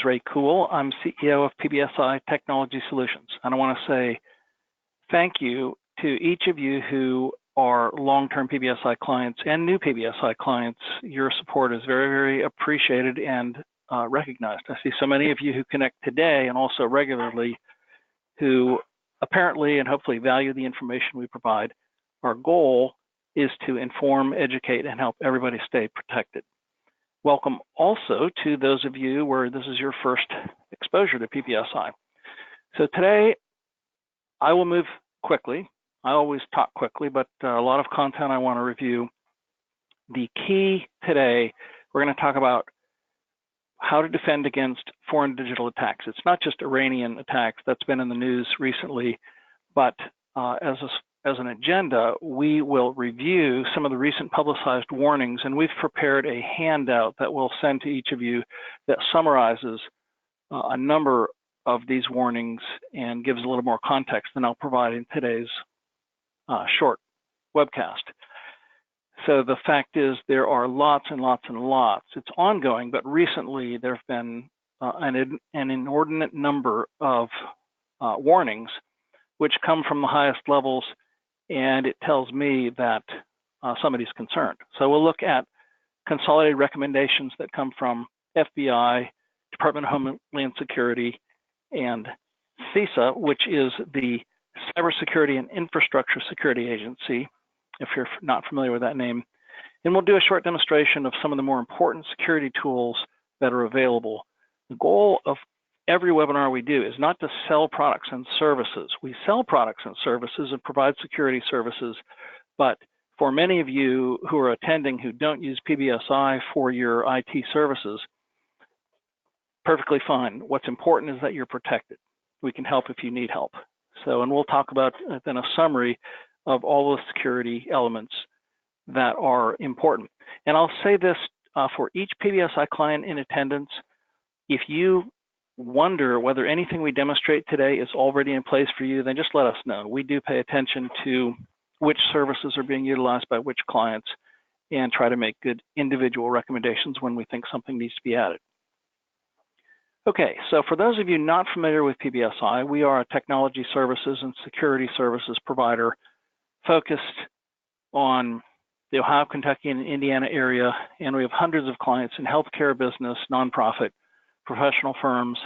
Ray Kuhl. I'm CEO of PBSI Technology Solutions, and I want to say thank you to each of you who are long-term PBSI clients and new PBSI clients. Your support is very, very appreciated and recognized. I see so many of you who connect today and also regularly who apparently and hopefully value the information we provide. Our goal is to inform, educate, and help everybody stay protected. Welcome also to those of you where this is your first exposure to PBSI. So today, I will move quickly. I always talk quickly, but a lot of content I want to review. The key today, we're going to talk about how to defend against foreign digital attacks. It's not just Iranian attacks that's been in the news recently, but as an agenda, we will review some of the recent publicized warnings, and we've prepared a handout that we'll send to each of you that summarizes a number of these warnings and gives a little more context than I'll provide in today's short webcast. So the fact is there are lots and lots and lots. It's ongoing, but recently there have been an inordinate number of warnings which come from the highest levels, and it tells me that somebody's concerned. So we'll look at consolidated recommendations that come from FBI, Department of Homeland Security, and CISA, which is the Cybersecurity and Infrastructure Security Agency, if you're not familiar with that name. And we'll do a short demonstration of some of the more important security tools that are available. The goal of every webinar we do is not to sell products and services. We sell products and services and provide security services, but for many of you who are attending who don't use PBSI for your IT services, perfectly fine. What's important is that you're protected. We can help if you need help. So, and we'll talk about then a summary of all the security elements that are important. And I'll say this for each PBSI client in attendance, if you wonder whether anything we demonstrate today is already in place for you, then just let us know. We do pay attention to which services are being utilized by which clients and try to make good individual recommendations when we think something needs to be added. Okay, so for those of you not familiar with PBSI, we are a technology services and security services provider focused on the Ohio, Kentucky, and Indiana area, and we have hundreds of clients in healthcare, business, nonprofit, professional firms,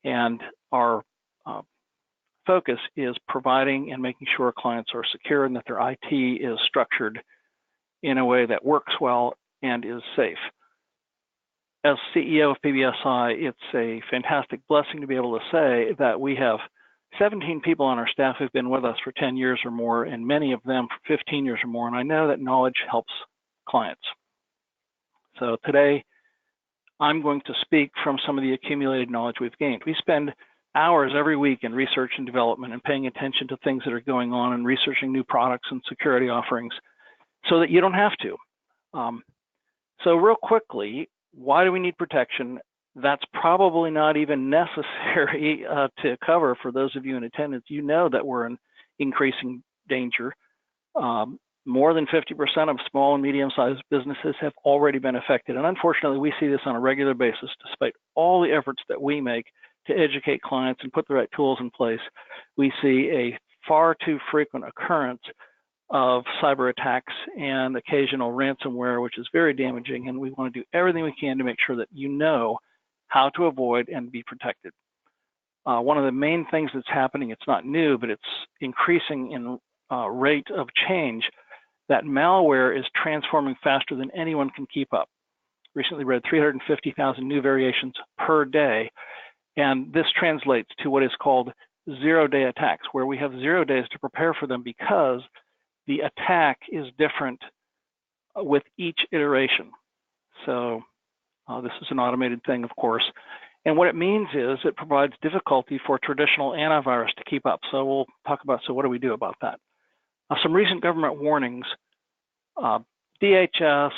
and our focus is providing and making sure clients are secure and that their IT is structured in a way that works well and is safe. As CEO of PBSI, it's a fantastic blessing to be able to say that we have 17 people on our staff who've been with us for 10 years or more, and many of them for 15 years or more, and I know that knowledge helps clients. So today, I'm going to speak from some of the accumulated knowledge we've gained. We spend hours every week in research and development and paying attention to things that are going on and researching new products and security offerings so that you don't have to. So real quickly, why do we need protection? That's probably not even necessary to cover for those of you in attendance. You know that we're in increasing danger. More than 50% of small and medium-sized businesses have already been affected. And unfortunately, we see this on a regular basis, despite all the efforts that we make to educate clients and put the right tools in place. We see a far too frequent occurrence of cyber attacks and occasional ransomware, which is very damaging. And we want to do everything we can to make sure that you know how to avoid and be protected. One of the main things that's happening, it's not new, but it's increasing in rate of change, that malware is transforming faster than anyone can keep up. Recently read 350,000 new variations per day, and this translates to what is called zero-day attacks, where we have 0 days to prepare for them because the attack is different with each iteration. So this is an automated thing, of course. And what it means is it provides difficulty for traditional antivirus to keep up. So we'll talk about, so what do we do about that? Some recent government warnings, DHS,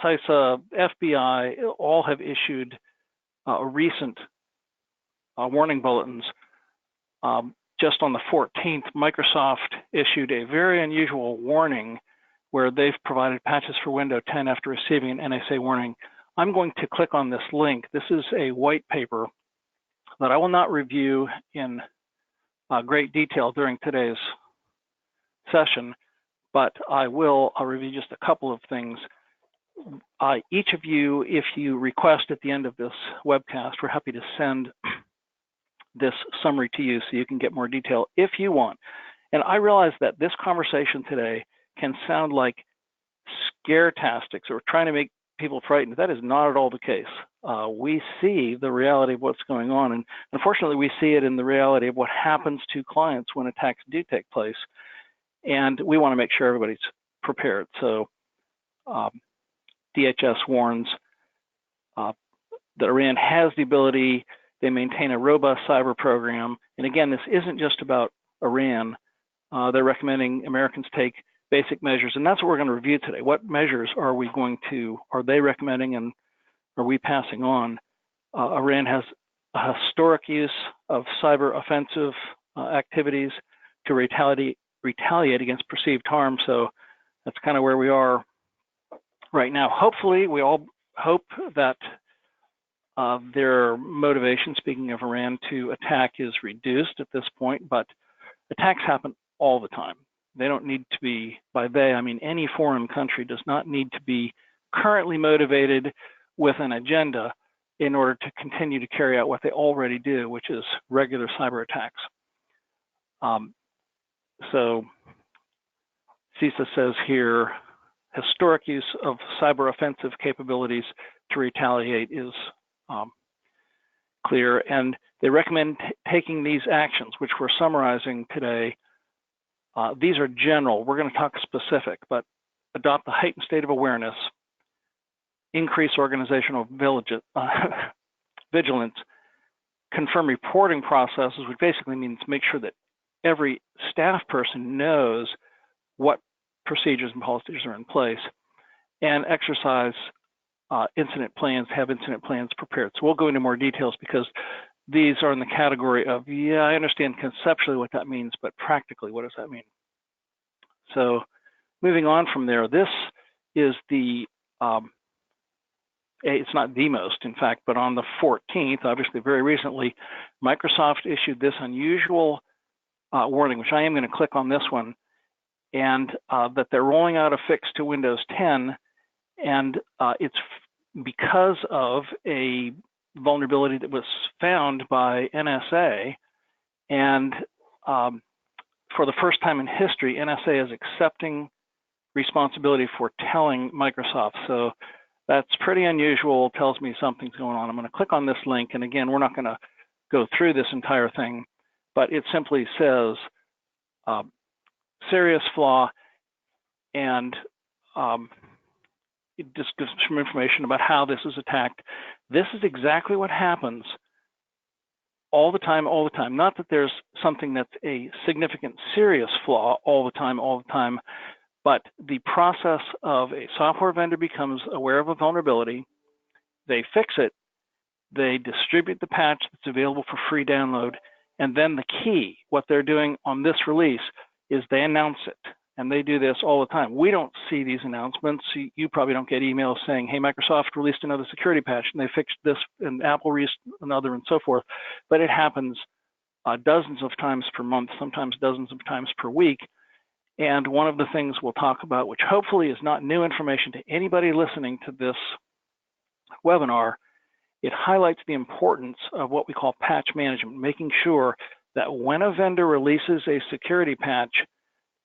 CISA, FBI, all have issued recent warning bulletins. Just on the 14th, Microsoft issued a very unusual warning where they've provided patches for Windows 10 after receiving an NSA warning I'm going to click on this link. This is a white paper that I will not review in great detail during today's session, but I'll review just a couple of things. Each of you, if you request at the end of this webcast, we're happy to send this summary to you so you can get more detail if you want. And I realize that this conversation today can sound like scare-tastics or trying to make people frightened. That is not at all the case. We see the reality of what's going on, and unfortunately we see it in the reality of what happens to clients when attacks do take place, and we want to make sure everybody's prepared. So DHS warns that Iran has the ability, they maintain a robust cyber program, and again, this isn't just about Iran. They're recommending Americans take basic measures, and that's what we're going to review today. What measures are they recommending, and are we passing on? Iran has a historic use of cyber offensive activities to retaliate against perceived harm, so that's kind of where we are right now. Hopefully, we all hope that their motivation, speaking of Iran, to attack is reduced at this point, but attacks happen all the time. They don't need to be, by they, I mean any foreign country does not need to be currently motivated with an agenda in order to continue to carry out what they already do, which is regular cyber attacks. So CISA says here, historic use of cyber offensive capabilities to retaliate is clear, and they recommend taking these actions, which we're summarizing today. These are general. We're going to talk specific, but adopt a heightened state of awareness, increase organizational vigilance, confirm reporting processes, which basically means make sure that every staff person knows what procedures and policies are in place, and exercise incident plans, have incident plans prepared. So we'll go into more details because these are in the category of, yeah, I understand conceptually what that means, but practically, what does that mean? So moving on from there, this is the, it's not the most, in fact, but on the 14th, obviously very recently, Microsoft issued this unusual warning, which I am going to click on this one, and that they're rolling out a fix to Windows 10, and it's because of a vulnerability that was found by NSA, and for the first time in history, NSA is accepting responsibility for telling Microsoft. So that's pretty unusual, tells me something's going on. I'm going to click on this link, and again, we're not going to go through this entire thing, but it simply says serious flaw, and it just gives some information about how this is attacked. This is exactly what happens all the time, Not that there's something that's a significant serious flaw all the time, but the process of a software vendor becomes aware of a vulnerability, they fix it, they distribute the patch that's available for free download, and then the key, what they're doing on this release, is they announce it. And they do this all the time. We don't see these announcements. You probably don't get emails saying, hey, Microsoft released another security patch and they fixed this, and Apple released another, and so forth. But it happens dozens of times per month, sometimes dozens of times per week. And one of the things we'll talk about, which hopefully is not new information to anybody listening to this webinar, it highlights the importance of what we call patch management, making sure that when a vendor releases a security patch,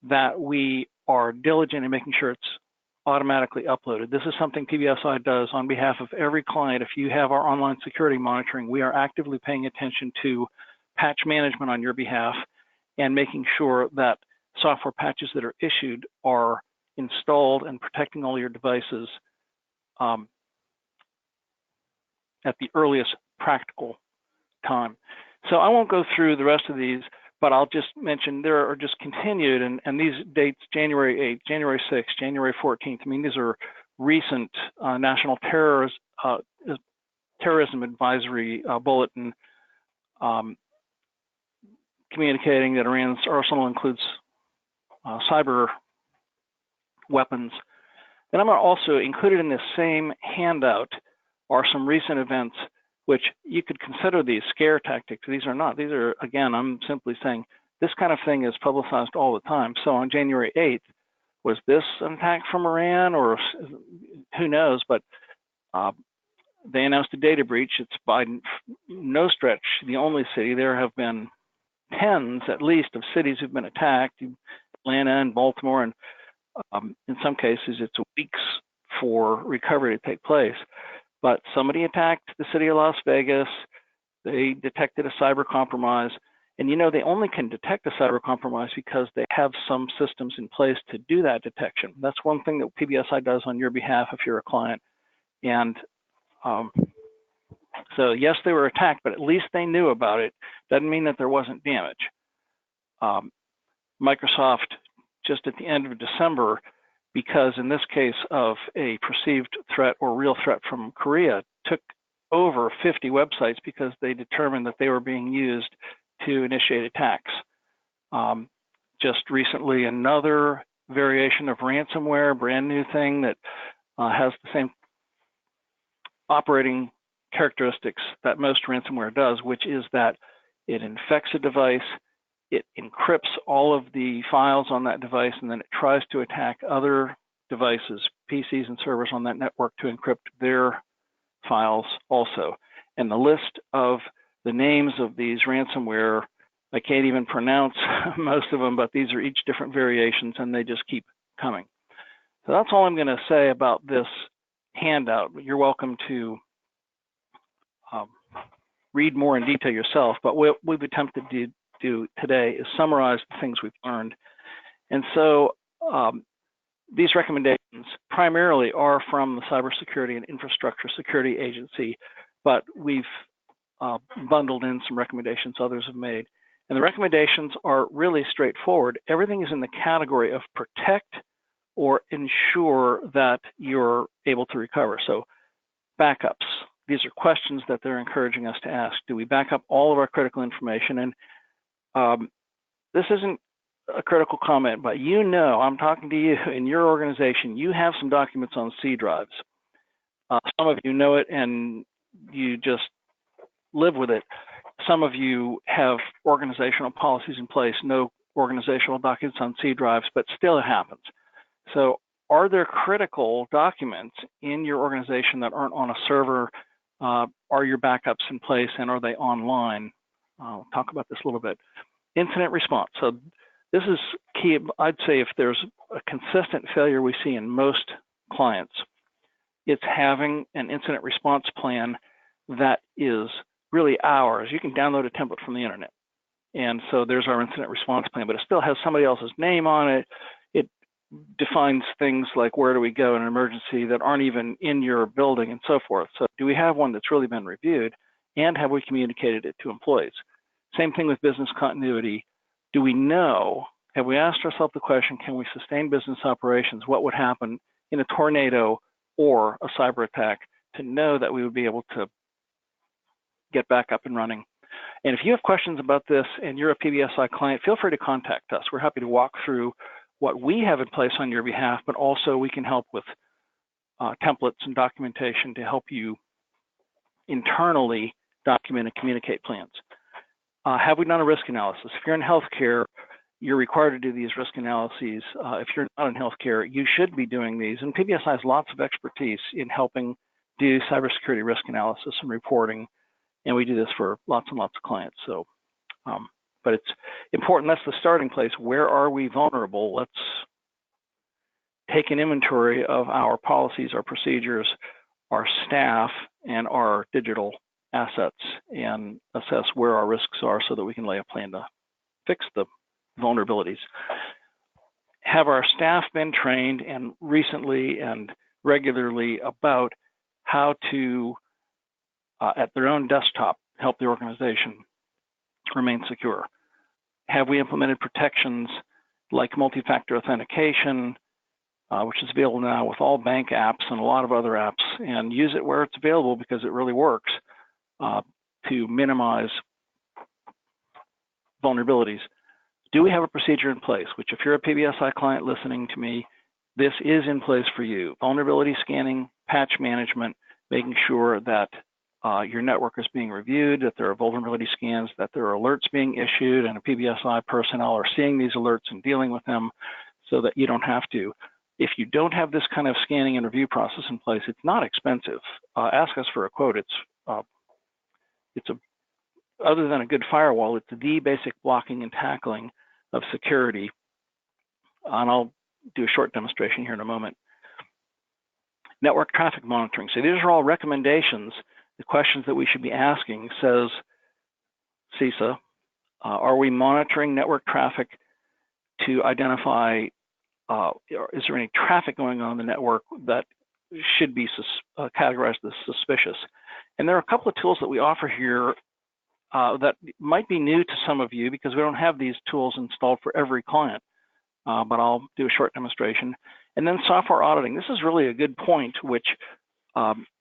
that we are diligent in making sure it's automatically uploaded. This is something PBSI does on behalf of every client. If you have our online security monitoring, we are actively paying attention to patch management on your behalf and making sure that software patches that are issued are installed and protecting all your devices at the earliest practical time. So I won't go through the rest of these, but I'll just mention there are just continued, and these dates, January 8th, January 6th, January 14th, I mean, these are recent National Terrorism Advisory Bulletin communicating that Iran's arsenal includes cyber weapons. And I'm also included in this same handout are some recent events which you could consider these scare tactics. These are not. These are, again, I'm simply saying this kind of thing is publicized all the time. So on January 8th, was this an attack from Iran, or who knows? But they announced a data breach. It's by no stretch the only city. There have been tens, at least, of cities who've been attacked, Atlanta and Baltimore, and in some cases, it's weeks for recovery to take place. But somebody attacked the city of Las Vegas. They detected a cyber compromise. And you know, they only can detect a cyber compromise because they have some systems in place to do that detection. That's one thing that PBSI does on your behalf if you're a client. And so yes, they were attacked, but at least they knew about it. Doesn't mean that there wasn't damage. Microsoft, just at the end of December, because in this case of a perceived threat or real threat from Korea, took over 50 websites because they determined that they were being used to initiate attacks. Just recently, another variation of ransomware, brand new thing that has the same operating characteristics that most ransomware does, which is that it infects a device, it encrypts all of the files on that device, and then it tries to attack other devices, PCs and servers on that network, to encrypt their files also. And the list of the names of these ransomware, I can't even pronounce most of them, but these are each different variations, and they just keep coming. So that's all I'm going to say about this handout. You're welcome to read more in detail yourself, but what we've attempted to do today is summarize the things we've learned. And so these recommendations primarily are from the Cybersecurity and Infrastructure Security Agency, but we've bundled in some recommendations others have made. And the recommendations are really straightforward. Everything is in the category of protect or ensure that you're able to recover. So backups, these are questions that they're encouraging us to ask. Do we back up all of our critical information? And this isn't a critical comment, but you know, I'm talking to you in your organization, you have some documents on C drives. Some of you know it and you just live with it. Some of you have organizational policies in place, no organizational documents on C drives, but still it happens. So are there critical documents in your organization that aren't on a server? Are your backups in place and are they online? I'll talk about this a little bit. Incident response. So this is key. I'd say if there's a consistent failure we see in most clients, it's having an incident response plan that is really ours. You can download a template from the internet. And so there's our incident response plan, but it still has somebody else's name on it. It defines things like where do we go in an emergency that aren't even in your building and so forth. So do we have one that's really been reviewed, and have we communicated it to employees? Same thing with business continuity. Do we know, have we asked ourselves the question, can we sustain business operations? What would happen in a tornado or a cyber attack to know that we would be able to get back up and running? And if you have questions about this and you're a PBSI client, feel free to contact us. We're happy to walk through what we have in place on your behalf, but also we can help with templates and documentation to help you internally document and communicate plans. Have we done a risk analysis? If you're in healthcare, you're required to do these risk analyses. If you're not in healthcare, you should be doing these. And PBSI has lots of expertise in helping do cybersecurity risk analysis and reporting. And we do this for lots and lots of clients. So, but it's important. That's the starting place. Where are we vulnerable? Let's take an inventory of our policies, our procedures, our staff, and our digital assets, and assess where our risks are so that we can lay a plan to fix the vulnerabilities. Have our staff been trained and recently and regularly about how to, at their own desktop, help the organization remain secure? Have we implemented protections like multi-factor authentication, which is available now with all bank apps and a lot of other apps, and use it where it's available because it really works to minimize vulnerabilities? Do we have a procedure in place, which if you're a PBSI client listening to me, this is in place for you. Vulnerability scanning, patch management, making sure that your network is being reviewed, that there are vulnerability scans, that there are alerts being issued, and a PBSI personnel are seeing these alerts and dealing with them so that you don't have to. If you don't have this kind of scanning and review process in place, it's not expensive. Ask us for a quote. Other than a good firewall, it's the basic blocking and tackling of security. And I'll do a short demonstration here in a moment. Network traffic monitoring. So these are all recommendations. The questions that we should be asking says CISA, are we monitoring network traffic to identify, is there any traffic going on in the network that should be categorized as suspicious? And there are a couple of tools that we offer here that might be new to some of you because we don't have these tools installed for every client, but I'll do a short demonstration. And then software auditing. This is really a good point, which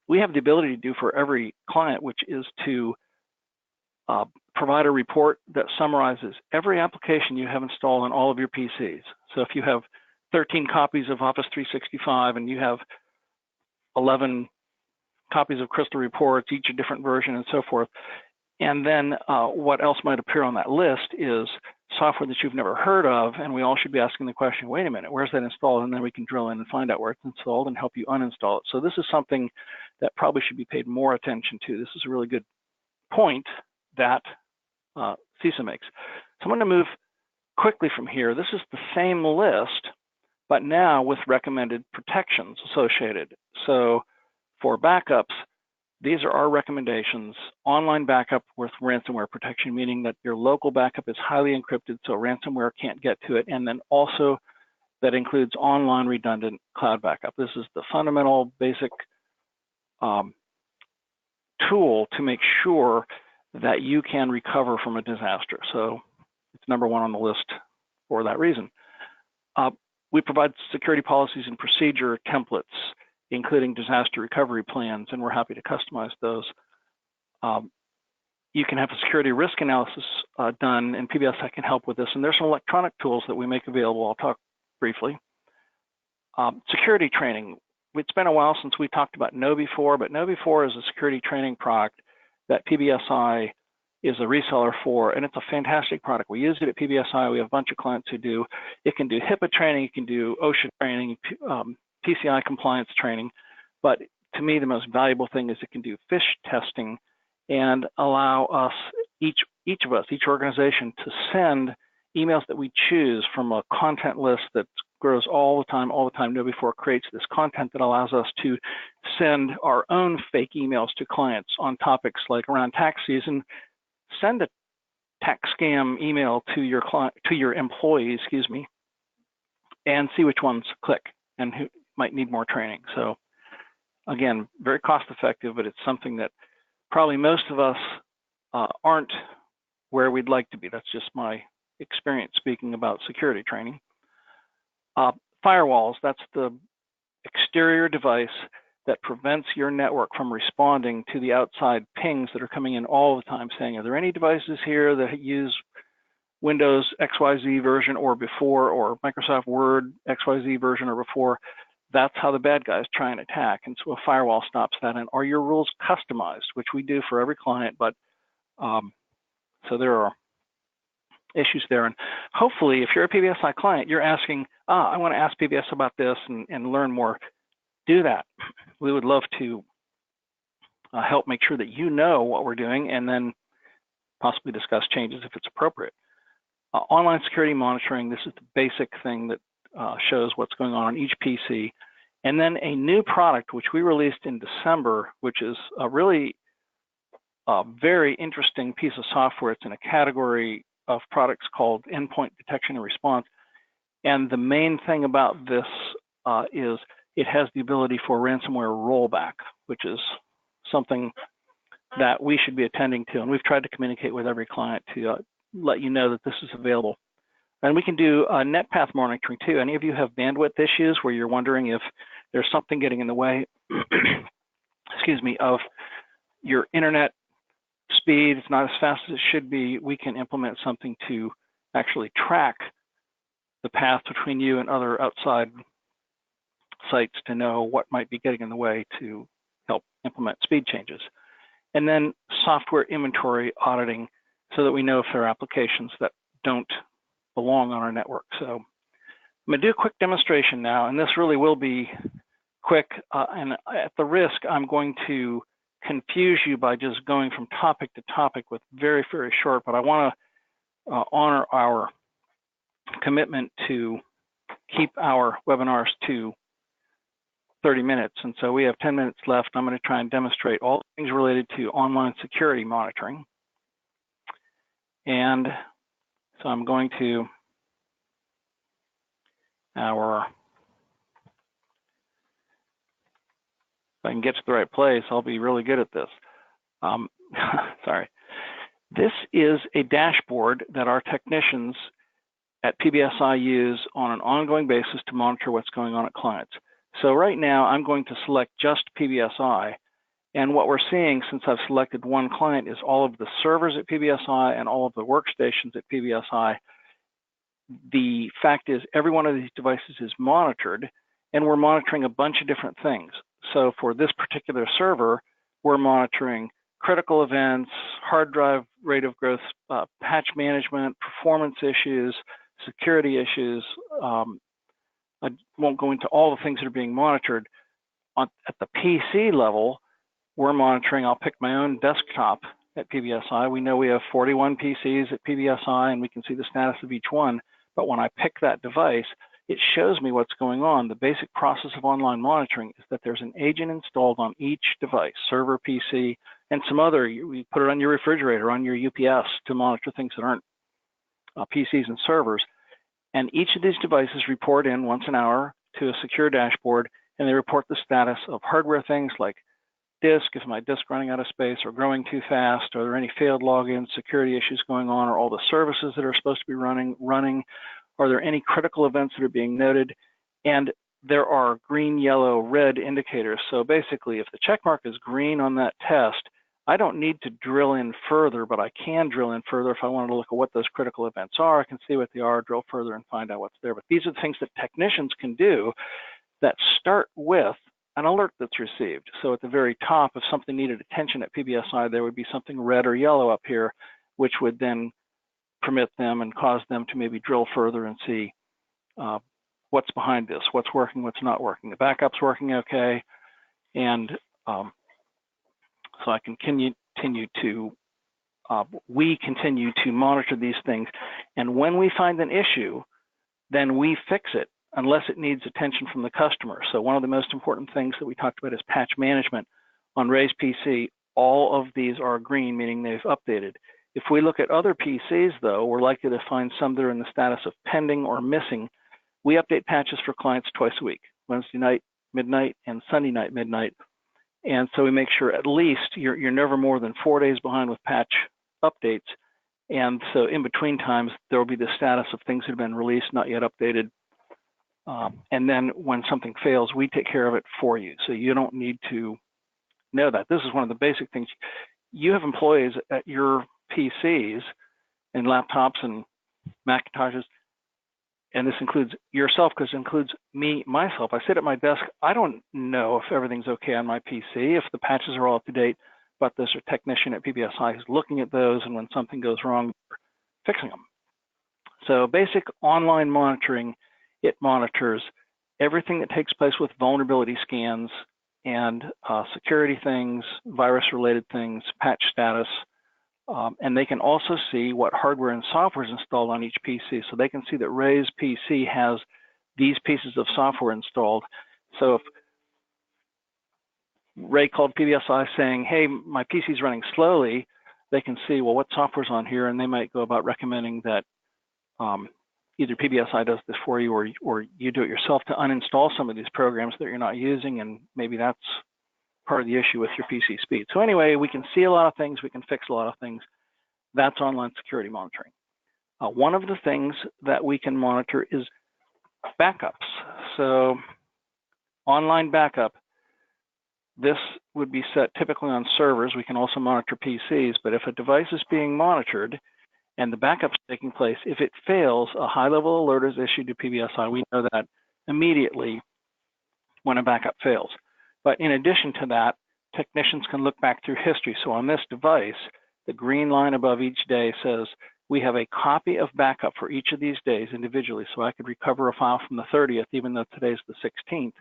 we have the ability to do for every client, which is to provide a report that summarizes every application you have installed on all of your PCs. So if you have 13 copies of Office 365 and you have 11 copies of Crystal reports, each a different version and so forth, and then what else might appear on that list is software that you've never heard of, and we all should be asking the question, wait a minute, where's that installed? And then we can drill in and find out where it's installed and help you uninstall it. So this is something that probably should be paid more attention to. This is a really good point that CISA makes. So I'm going to move quickly from here. This is the same list, but now with recommended protections associated. So for backups, these are our recommendations. Online backup with ransomware protection, meaning that your local backup is highly encrypted so ransomware can't get to it. And then also that includes online redundant cloud backup. This is the fundamental basic tool to make sure that you can recover from a disaster. So it's number one on the list for that reason. We provide security policies and procedure templates, including disaster recovery plans, and we're happy to customize those. You can have a security risk analysis done, and PBSI can help with this. And there's some electronic tools that we make available. I'll talk briefly. Security training. It's been a while since we talked about KnowBe4, but KnowBe4 is a security training product that PBSI is a reseller for, and it's a fantastic product. We use it at PBSI. We have a bunch of clients who do. It can do HIPAA training, it can do OSHA training, PCI compliance training, but to me the most valuable thing is it can do phish testing and allow us, each of us, each organization, to send emails that we choose from a content list that grows all the time. KnowBe4 creates this content that allows us to send our own fake emails to clients on topics like around tax season. Send a tax scam email to your client, to your employees, and see which ones click and who might need more training. So again, very cost effective, but it's something that probably most of us aren't where we'd like to be. That's just my experience speaking about security training. Firewalls, that's the exterior device that prevents your network from responding to the outside pings that are coming in all the time saying, are there any devices here that use Windows XYZ version or before, or Microsoft Word XYZ version or before? That's how the bad guys try and attack. And so a firewall stops that. And are your rules customized, which we do for every client, but so there are issues there. And hopefully, if you're a PBSI client, you're asking, I want to ask PBS about this and learn more. Do that. We would love to help make sure that you know what we're doing and then possibly discuss changes if it's appropriate. Online security monitoring, this is the basic thing that shows what's going on each PC. And then a new product, which we released in December, which is a really very interesting piece of software. It's in a category of products called endpoint detection and response. And the main thing about this is it has the ability for ransomware rollback, which is something that we should be attending to. And we've tried to communicate with every client to let you know that this is available. And we can do net path monitoring too. Any of you have bandwidth issues where you're wondering if there's something getting in the way, of your internet speed, it's not as fast as it should be, we can implement something to actually track the path between you and other outside sites to know what might be getting in the way to help implement speed changes. And then software inventory auditing so that we know if there are applications that don't belong on our network. So I'm going to do a quick demonstration now, and this really will be quick. And at the risk, I'm going to confuse you by just going from topic to topic with very, very short, but I want to honor our commitment to keep our webinars to 30 minutes. And so we have 10 minutes left. I'm going to try and demonstrate all things related to online security monitoring. And so I'm going to if I can get to the right place, I'll be really good at this. Sorry. This is a dashboard that our technicians at PBSI use on an ongoing basis to monitor what's going on at clients. So right now, I'm going to select just PBSI. And what we're seeing, since I've selected one client, is all of the servers at PBSI and all of the workstations at PBSI. The fact is, every one of these devices is monitored, and we're monitoring a bunch of different things. So for this particular server, we're monitoring critical events, hard drive rate of growth, patch management, performance issues, security issues. I won't go into all the things that are being monitored. At the PC level, we're monitoring, I'll pick my own desktop at PBSI. We know we have 41 PCs at PBSI, and we can see the status of each one. But when I pick that device, it shows me what's going on. The basic process of online monitoring is that there's an agent installed on each device, server, PC, and some other. You put it on your refrigerator, on your UPS to monitor things that aren't PCs and servers. And each of these devices report in once an hour to a secure dashboard, and they report the status of hardware things like disk, is my disk running out of space or growing too fast? Are there any failed logins, security issues going on? Are all the services that are supposed to be running? Are there any critical events that are being noted? And there are green, yellow, red indicators. So basically, if the check mark is green on that test, I don't need to drill in further, but I can drill in further if I wanted to look at what those critical events are. I can see what they are, drill further, and find out what's there. But these are the things that technicians can do that start with an alert that's received. So at the very top, if something needed attention at PBSI, there would be something red or yellow up here, which would then permit them and cause them to maybe drill further and see what's behind this, what's working, what's not working. The backup's working okay, and so I can continue to, we continue to monitor these things. And when we find an issue, then we fix it unless it needs attention from the customer. So one of the most important things that we talked about is patch management. On Ray's PC, all of these are green, meaning they've updated. If we look at other PCs, though, we're likely to find some that are in the status of pending or missing. We update patches for clients twice a week, Wednesday night, midnight, and Sunday night, midnight. And so we make sure at least you're never more than 4 days behind with patch updates. And so in between times, there will be the status of things that have been released, not yet updated. And then when something fails, we take care of it for you. So you don't need to know that. This is one of the basic things. You have employees at your PCs and laptops and Macintoshes, and this includes yourself because it includes me, myself. I sit at my desk. I don't know if everything's okay on my PC, if the patches are all up to date, but there's a technician at PBSI who's looking at those, and when something goes wrong, they're fixing them. So basic online monitoring, it monitors everything that takes place with vulnerability scans and security things, virus-related things, patch status, and they can also see what hardware and software is installed on each PC. So they can see that Ray's PC has these pieces of software installed. So if Ray called PBSI saying, hey, my PC is running slowly, they can see, well, what software's on here, and they might go about recommending that either PBSI does this for you or you do it yourself to uninstall some of these programs that you're not using, and maybe that's part of the issue with your PC speed. So anyway, we can see a lot of things, we can fix a lot of things. That's online security monitoring. One of the things that we can monitor is backups. So online backup, this would be set typically on servers. We can also monitor PCs, but if a device is being monitored and the backup's taking place, if it fails, a high-level alert is issued to PBSI. We know that, immediately when a backup fails. But in addition to that, technicians can look back through history. So on this device, the green line above each day says, we have a copy of backup for each of these days individually. So I could recover a file from the 30th, even though today's the 16th.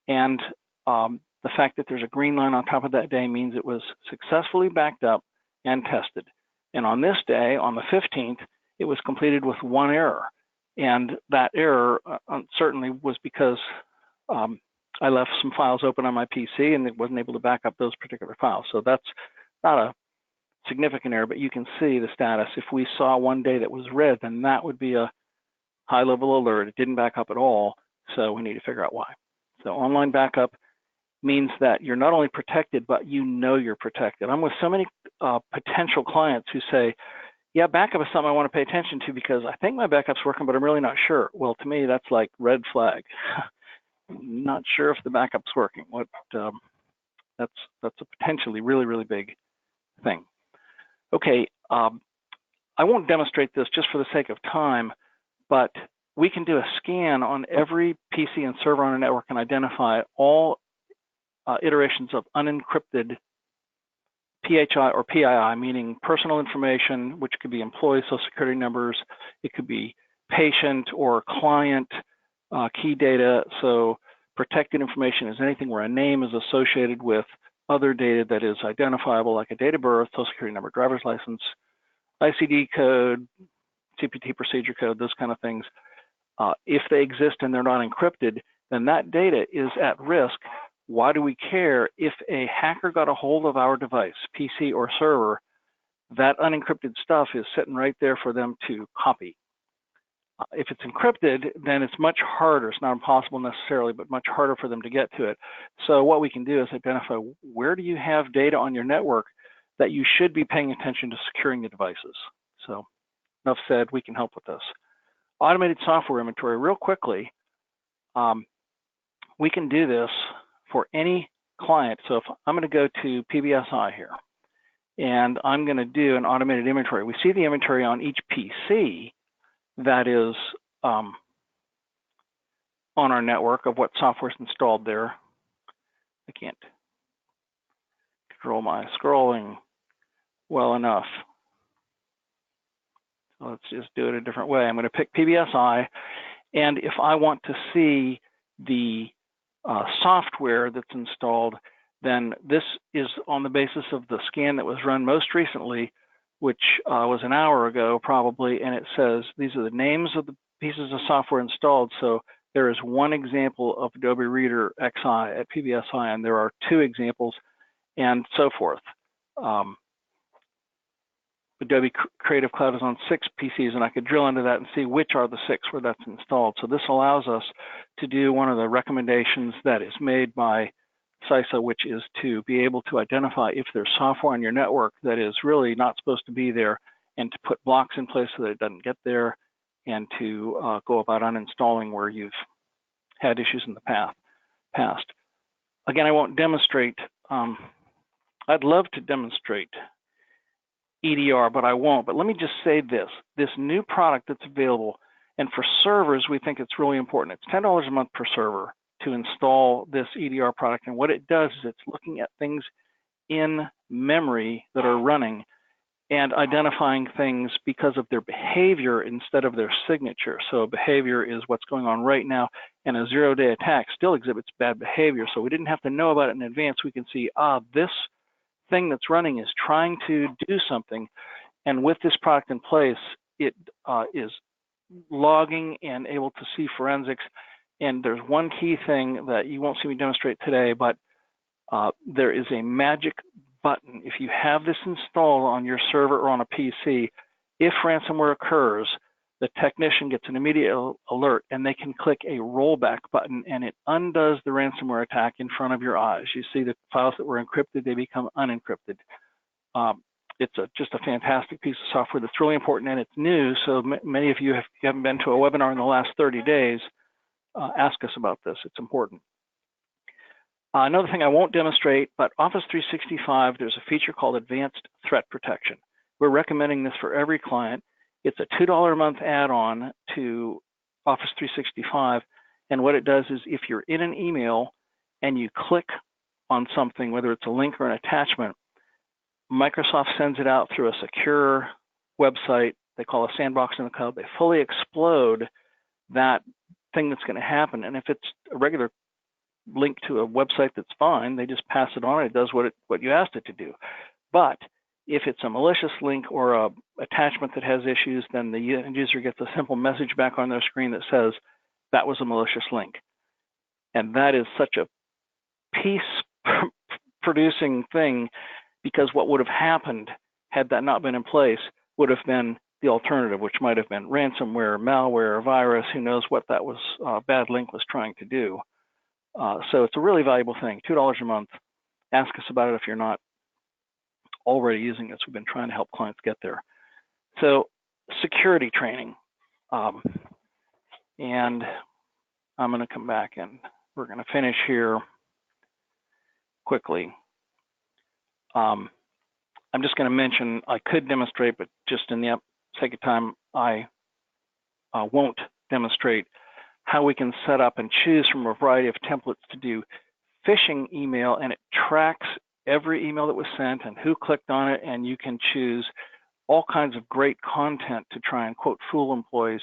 And the fact that there's a green line on top of that day means it was successfully backed up and tested. And on this day, on the 15th, it was completed with one error. And that error certainly was because I left some files open on my PC and it wasn't able to back up those particular files. So that's not a significant error, but you can see the status. If we saw one day that was red, then that would be a high-level alert. It didn't back up at all, so we need to figure out why. So online backup means that you're not only protected, but you know you're protected. I'm with so many potential clients who say, yeah, backup is something I want to pay attention to because I think my backup's working, but I'm really not sure. Well, to me, that's like red flag. Not sure if the backup's working. That's a potentially really, really big thing. Okay, I won't demonstrate this just for the sake of time, but we can do a scan on every PC and server on a network and identify all iterations of unencrypted PHI or PII, meaning personal information, which could be employee social security numbers, it could be patient or client key data. So protected information is anything where a name is associated with other data that is identifiable, like a date of birth, social security number, driver's license, ICD code, CPT procedure code, those kind of things. If they exist and they're not encrypted, then that data is at risk. Why do we care? If a hacker got a hold of our device, PC or server, that unencrypted stuff is sitting right there for them to copy. If it's encrypted, then it's much harder. It's not impossible necessarily, but much harder for them to get to it. So what we can do is identify where do you have data on your network that you should be paying attention to securing the devices. So enough said, we can help with this. Automated software inventory, real quickly, we can do this for any client. So if I'm going to go to PBSI here, and I'm going to do an automated inventory. We see the inventory on each PC that is on our network of what software is installed there. I can't control my scrolling well enough. So let's just do it a different way. I'm going to pick PBSI, and if I want to see the software that's installed, then this is on the basis of the scan that was run most recently, which was an hour ago probably, and it says these are the names of the pieces of software installed. So there is one example of Adobe Reader XI at PBSI, and there are two examples, and so forth. Adobe Creative Cloud is on 6 PCs, and I could drill into that and see which are the 6 where that's installed. So this allows us to do one of the recommendations that is made by CISA, which is to be able to identify if there's software on your network that is really not supposed to be there, and to put blocks in place so that it doesn't get there, and to go about uninstalling where you've had issues in the past. Again, I won't demonstrate. I'd love to demonstrate EDR, but I won't. But let me just say this new product that's available, and for servers, we think it's really important. It's $10 a month per server to install this EDR product. And what it does is it's looking at things in memory that are running and identifying things because of their behavior instead of their signature. So behavior is what's going on right now, and a zero-day attack still exhibits bad behavior. So we didn't have to know about it in advance. We can see, this thing that's running is trying to do something, and with this product in place, it is logging and able to see forensics. And there's one key thing that you won't see me demonstrate today, but there is a magic button. If you have this installed on your server or on a PC, if ransomware occurs, the technician gets an immediate alert, and they can click a rollback button, and it undoes the ransomware attack in front of your eyes. You see the files that were encrypted, they become unencrypted. It's just a fantastic piece of software that's really important, and it's new. So many of you, if you haven't been to a webinar in the last 30 days, ask us about this. It's important. Another thing I won't demonstrate, but Office 365, there's a feature called Advanced Threat Protection. We're recommending this for every client. It's a $2 a month add-on to Office 365, and what it does is if you're in an email and you click on something, whether it's a link or an attachment, Microsoft sends it out through a secure website they call a sandbox in the code. They fully explode that thing that's going to happen. And if it's a regular link to a website that's fine, they just pass it on and it does what you asked it to do. But if it's a malicious link or a attachment that has issues, then the end user gets a simple message back on their screen that says that was a malicious link. And that is such a peace-producing thing, because what would have happened had that not been in place would have been the alternative, which might have been ransomware, malware, virus, who knows what that was, bad link was trying to do. So it's a really valuable thing, $2 a month. Ask us about it if you're not already using this. We've been trying to help clients get there. So security training. And I'm going to come back and we're going to finish here quickly. I'm just going to mention, I could demonstrate, but just in the sake of time, I won't demonstrate how we can set up and choose from a variety of templates to do phishing email, and it tracks every email that was sent and who clicked on it, and you can choose all kinds of great content to try and, quote, fool employees.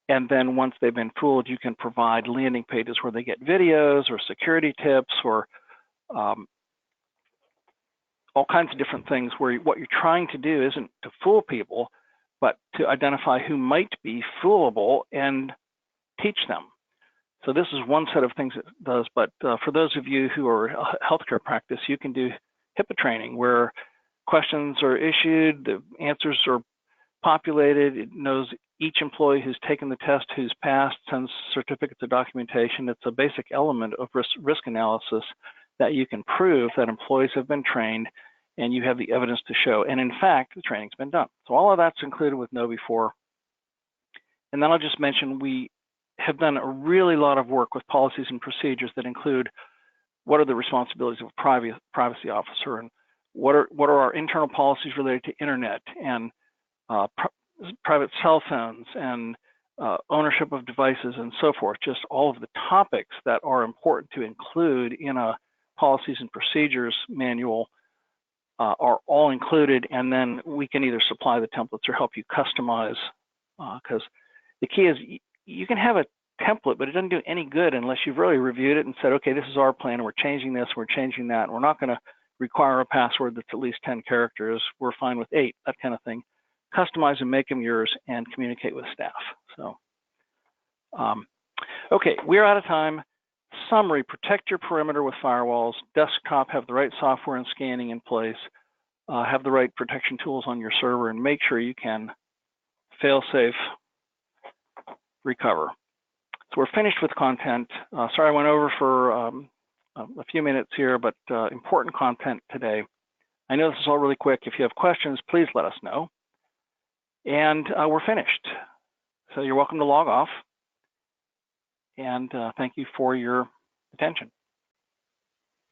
And then once they've been fooled, you can provide landing pages where they get videos or security tips or all kinds of different things where what you're trying to do isn't to fool people, but to identify who might be foolable and teach them. So this is one set of things it does, but for those of you who are healthcare practice, you can do HIPAA training where questions are issued, the answers are populated, it knows each employee who's taken the test, who's passed, sends certificates of documentation. It's a basic element of risk analysis that you can prove that employees have been trained and you have the evidence to show. And in fact, the training's been done. So all of that's included with KnowBe4. And then I'll just mention we have done a really lot of work with policies and procedures that include what are the responsibilities of a privacy officer, and what are our internal policies related to internet and private cell phones and ownership of devices and so forth. Just all of the topics that are important to include in a policies and procedures manual are all included, and then we can either supply the templates or help you customize, because the key is you can have a template, but it doesn't do any good unless you've really reviewed it and said, okay, this is our plan, and we're changing this, we're changing that, and we're not going to require a password that's at least 10 characters, we're fine with 8, that kind of thing. Customize and make them yours and communicate with staff. So, okay, we're out of time. Summary: protect your perimeter with firewalls. Desktop, have the right software and scanning in place. Have the right protection tools on your server, and make sure you can fail-safe recover. So we're finished with content. Sorry I went over for a few minutes here, but important content today. I know this is all really quick. If you have questions, please let us know. And we're finished. So you're welcome to log off. And thank you for your attention.